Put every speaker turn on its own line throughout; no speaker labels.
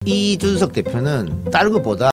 이준석 대표는 다른 것보다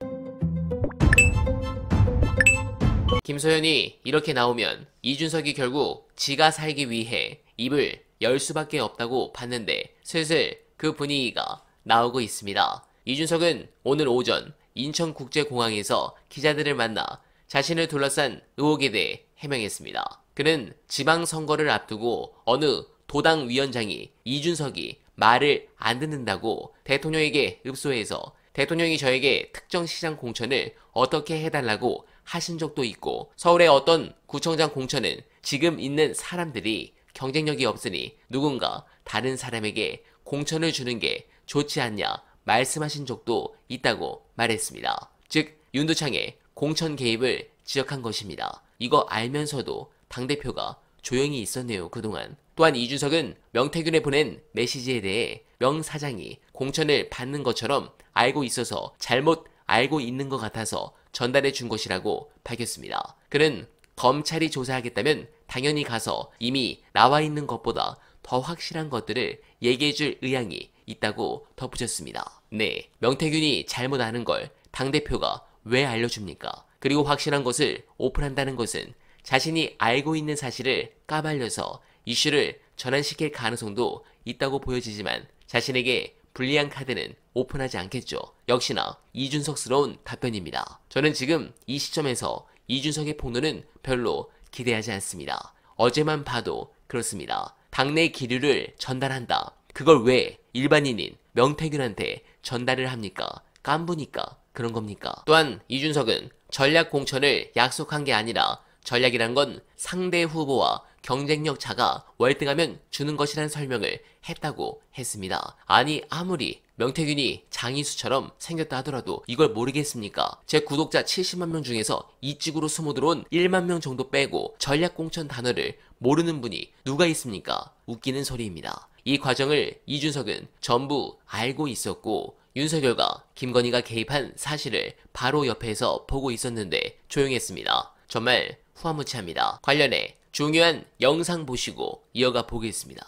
김소연이 이렇게 나오면 이준석이 결국 지가 살기 위해 입을 열 수밖에 없다고 봤는데 슬슬 그 분위기가 나오고 있습니다. 이준석은 오늘 오전 인천국제공항에서 기자들을 만나 자신을 둘러싼 의혹에 대해 해명했습니다. 그는 지방선거를 앞두고 어느 도당 위원장이 이준석이 말을 안 듣는다고 대통령에게 읍소해서 대통령이 저에게 특정 시장 공천을 어떻게 해달라고 하신 적도 있고 서울의 어떤 구청장 공천은 지금 있는 사람들이 경쟁력이 없으니 누군가 다른 사람에게 공천을 주는 게 좋지 않냐 말씀하신 적도 있다고 말했습니다. 즉 윤두창의 공천 개입을 지적한 것입니다. 이거 알면서도 당대표가 조용히 있었네요 그동안. 또한 이준석은 명태균에 보낸 메시지에 대해 명 사장이 공천을 받는 것처럼 알고 있어서 잘못 알고 있는 것 같아서 전달해 준 것이라고 밝혔습니다. 그는 검찰이 조사하겠다면 당연히 가서 이미 나와 있는 것보다 더 확실한 것들을 얘기해 줄 의향이 있다고 덧붙였습니다. 네, 명태균이 잘못 아는 걸 당대표가 왜 알려줍니까? 그리고 확실한 것을 오픈한다는 것은 자신이 알고 있는 사실을 까발려서 이슈를 전환시킬 가능성도 있다고 보여지지만 자신에게 불리한 카드는 오픈하지 않겠죠. 역시나 이준석스러운 답변입니다. 저는 지금 이 시점에서 이준석의 폭로는 별로 기대하지 않습니다. 어제만 봐도 그렇습니다. 당내 기류를 전달한다. 그걸 왜 일반인인 명태균한테 전달을 합니까? 깐부니까 그런 겁니까? 또한 이준석은 전략 공천을 약속한 게 아니라 전략이란 건 상대 후보와 경쟁력 차가 월등하면 주는 것이란 설명을 했다고 했습니다. 아니 아무리 명태균이 장이수처럼 생겼다 하더라도 이걸 모르겠습니까? 제 구독자 70만 명 중에서 이쪽으로 숨어들어온 1만 명 정도 빼고 전략공천 단어를 모르는 분이 누가 있습니까? 웃기는 소리입니다. 이 과정을 이준석은 전부 알고 있었고 윤석열과 김건희가 개입한 사실을 바로 옆에서 보고 있었는데 조용했습니다. 정말 후화무치합니다. 관련해 중요한 영상 보시고 이어가 보겠습니다.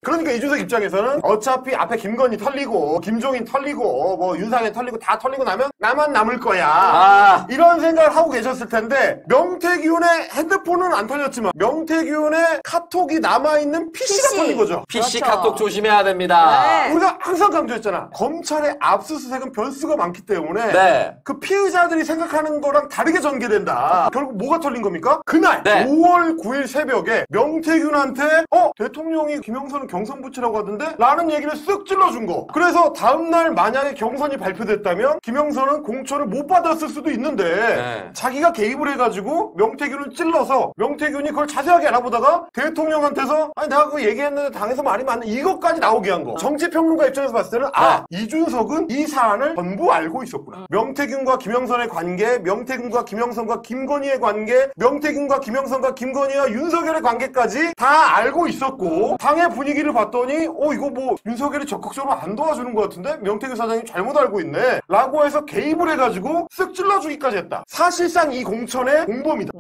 그러니까 이준석 입장에서는 어차피 앞에 김건희 털리고 김종인 털리고 뭐 윤상현 털리고 다 털리고 나면 나만 남을 거야 이런 생각을 하고 계셨을 텐데 명태균의 핸드폰은 안 털렸지만 명태균의 카톡이 남아있는 PC가 털린 거죠.
PC
그렇죠.
카톡 조심해야 됩니다.
네.
우리가 항상 강조했잖아. 검찰의 압수수색은 변수가 많기 때문에
네.
그 피의자들이 생각하는 거랑 다르게 전개된다. 결국 뭐가 털린 겁니까? 그날
네.
5월 9일 새벽에 명태균한테 대통령이 김영선은 경선부치라고 하던데? 라는 얘기를 쓱 찔러준 거. 그래서 다음날 만약에 경선이 발표됐다면 김영선은 공천을 못 받았을 수도 있는데
네.
자기가 개입을 해가지고 명태균을 찔러서 명태균이 그걸 자세하게 알아보다가 대통령한테서 아니 내가 그거 얘기했는데 당에서 말이 맞네 이것까지 나오게 한 거. 정치평론가 입장에서 봤을 때는 이준석은 이 사안을 전부 알고 있었구나. 명태균과 김영선의 관계, 명태균과 김영선과 김건희의 관계, 명태균과 김영선과 김건희와 윤석열의 관계까지 다 알고 있었고 당의 분위기를 봤더니 이거 뭐 윤석열이 적극적으로 안 도와주는 것 같은데 명태균 사장님 잘못 알고 있네 라고 해서 개입을 해가지고 쓱 찔러주기까지 했다. 사실상 이 공천의 공범이다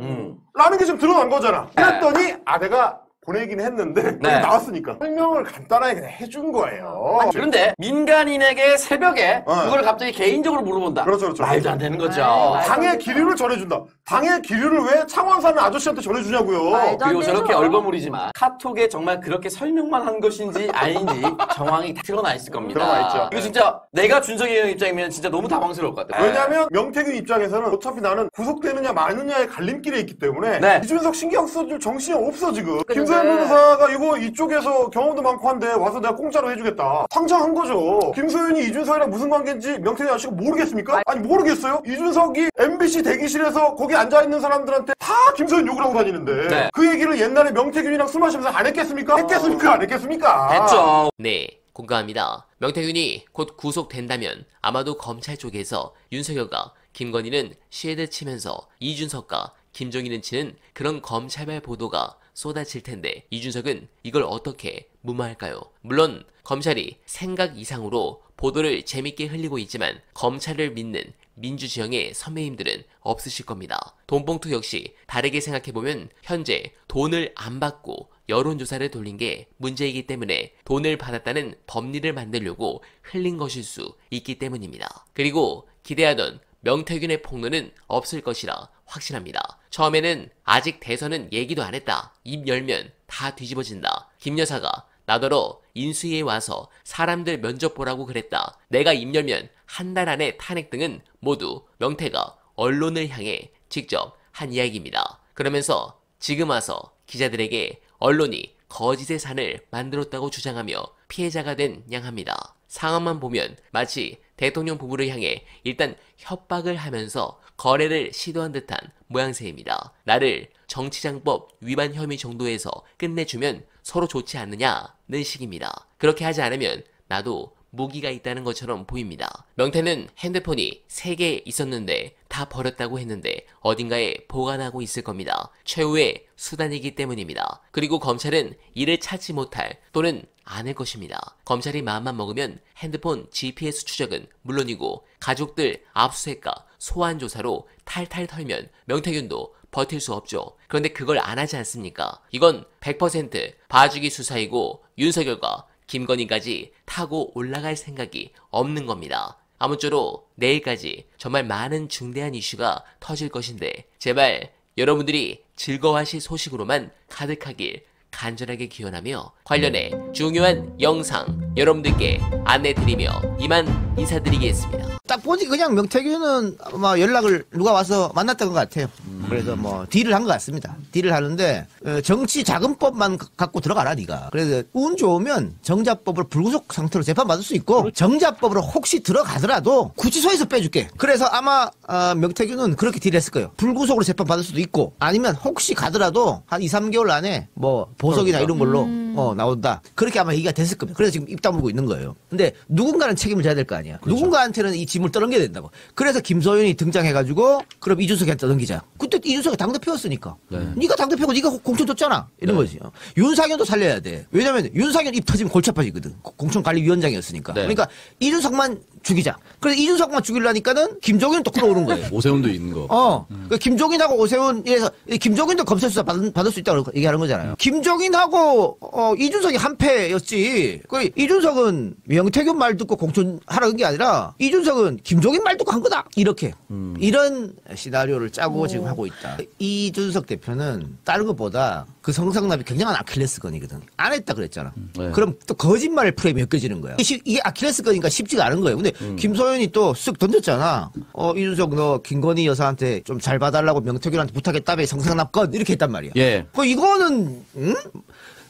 라는 게 지금 드러난 거잖아. 그랬더니 내가 보내긴 했는데 나왔으니까 설명을 간단하게 그냥 해준 거예요.
그런데 민간인에게 새벽에 그걸 갑자기 개인적으로 물어본다.
그렇죠.
말도 안 되는 거죠.
당의 기류를 전해준다. 당의 기류를 왜 창원 사는 아저씨한테 전해주냐고요.
그리고 저렇게 얼버무리지만 카톡에 정말 그렇게 설명만 한 것인지 아닌지 정황이 다 드러나 있을 겁니다.
드러나 있죠.
이거 진짜 내가 준석이 형 입장이면 진짜 너무 당황스러울 것 같아요.
왜냐면 명태균 입장에서는 어차피 나는 구속되느냐 마느냐의 갈림길에 있기 때문에 이준석 신경 써줄 정신이 없어 지금. 김소연 변호사가 이거 이쪽에서 경험도 많고 한데 와서 내가 공짜로 해주겠다. 상장한 거죠. 김소연이 이준석이랑 무슨 관계인지 명태균 아저씨가 모르겠습니까? 아니 모르겠어요? 이준석이 MBC 대기실에서 거기 앉아있는 사람들한테 다 김소연 욕을 하고 다니는데 그 얘기를 옛날에 명태균이랑 술 마시면서 안 했겠습니까? 했겠습니까? 안 했겠습니까?
했죠. 네, 공감합니다. 명태균이 곧 구속된다면 아마도 검찰 쪽에서 윤석열과 김건희는 쉐드 치면서 이준석과 김종인은 치는 그런 검찰발 보도가 쏟아질 텐데 이준석은 이걸 어떻게 무마할까요? 물론 검찰이 생각 이상으로 보도를 재밌게 흘리고 있지만 검찰을 믿는 민주지형의 선배님들은 없으실 겁니다. 돈봉투 역시 다르게 생각해보면 현재 돈을 안 받고 여론조사를 돌린 게 문제이기 때문에 돈을 받았다는 법리를 만들려고 흘린 것일 수 있기 때문입니다. 그리고 기대하던 명태균의 폭로는 없을 것이라 확신합니다. 처음에는 아직 대선은 얘기도 안 했다. 입 열면 다 뒤집어진다. 김 여사가 나더러 인수위에 와서 사람들 면접 보라고 그랬다. 내가 입 열면 한 달 안에 탄핵 등은 모두 명태가 언론을 향해 직접 한 이야기입니다. 그러면서 지금 와서 기자들에게 언론이 거짓의 산을 만들었다고 주장하며 피해자가 된 양합니다. 상황만 보면 마치 대통령 부부를 향해 일단 협박을 하면서 거래를 시도한 듯한 모양새입니다. 나를 정치장법 위반 혐의 정도에서 끝내주면 서로 좋지 않느냐는 식입니다. 그렇게 하지 않으면 나도 무기가 있다는 것처럼 보입니다. 명태는 핸드폰이 3개 있었는데 다 버렸다고 했는데 어딘가에 보관하고 있을 겁니다. 최후의 수단이기 때문입니다. 그리고 검찰은 이를 찾지 못할 또는 않을 것입니다. 검찰이 마음만 먹으면 핸드폰 GPS 추적은 물론이고 가족들 압수수색과 소환 조사로 탈탈 털면 명태균도 버틸 수 없죠. 그런데 그걸 안 하지 않습니까? 이건 100% 봐주기 수사이고 윤석열과 김건희까지 타고 올라갈 생각이 없는 겁니다. 아무쪼록 내일까지 정말 많은 중대한 이슈가 터질 것인데 제발 여러분들이 즐거워하실 소식으로만 가득하길 간절하게 기원하며 관련해 중요한 영상 여러분들께 안내드리며 이만 인사드리겠습니다.
딱 보니 그냥 명태균은 아마 연락을 누가 와서 만났던 것 같아요. 그래서 뭐 딜을 한 것 같습니다. 딜을 하는데 정치 자금법만 갖고 들어가라 네가. 그래서 운 좋으면 정자법으로 불구속 상태로 재판받을 수 있고 정자법으로 혹시 들어가더라도 구치소에서 빼줄게. 그래서 아마 명태균은 그렇게 딜했을 거예요. 불구속으로 재판받을 수도 있고 아니면 혹시 가더라도 한 2, 3개월 안에 뭐 보석이나 이런 걸로 나온다. 그렇게 아마 얘기가 됐을 겁니다. 그래서 지금 입 다물고 있는 거예요. 근데 누군가는 책임을 져야 될 거 아니야. 그렇죠. 누군가한테는 이 짐을 떠넘겨야 된다고. 그래서 김소연이 등장해가지고 그럼 이준석한테 넘기자. 그때 이준석이 당대표였으니까. 네가 당대표고 네가 공천 줬잖아. 이런 거지. 윤상현도 살려야 돼. 왜냐면 윤상현 입 터지면 골치 아파지거든. 공천관리위원장이었으니까. 그러니까 이준석만 죽이자. 그래서 이준석만 죽이려니까는 김종인 또 끌어오는 거예요.
오세훈도 있는 거.
그러니까 김종인하고 오세훈 이래서 김종인도 검찰 수사 받을 수 있다고 얘기하는 거잖아요. 김종인하고 이준석이 한패였지. 그 이준석은 명태균 말 듣고 공천하라는 게 아니라 이준석은 김종인 말 듣고 한 거다. 이렇게 이런 시나리오를 짜고 지금 하고 있다. 이준석 대표는 다른 것보다 그 성상납이 굉장한 아킬레스건이거든. 안 했다 그랬잖아. 그럼 또 거짓말 프레임이 엮여지는 거야. 이게 아킬레스건이니까 쉽지가 않은 거예요. 근데 김소연이 또 쓱 던졌잖아. 이준석 너 김건희 여사한테 좀 잘 봐달라고 명태균한테 부탁했다며 성상납건 이렇게 했단 말이야.
예.
이거는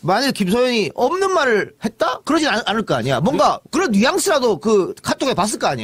만일 김소연이 없는 말을 했다? 그러진 않을 거 아니야. 뭔가 그런 뉘앙스라도 그 카톡에 봤을 거 아니야.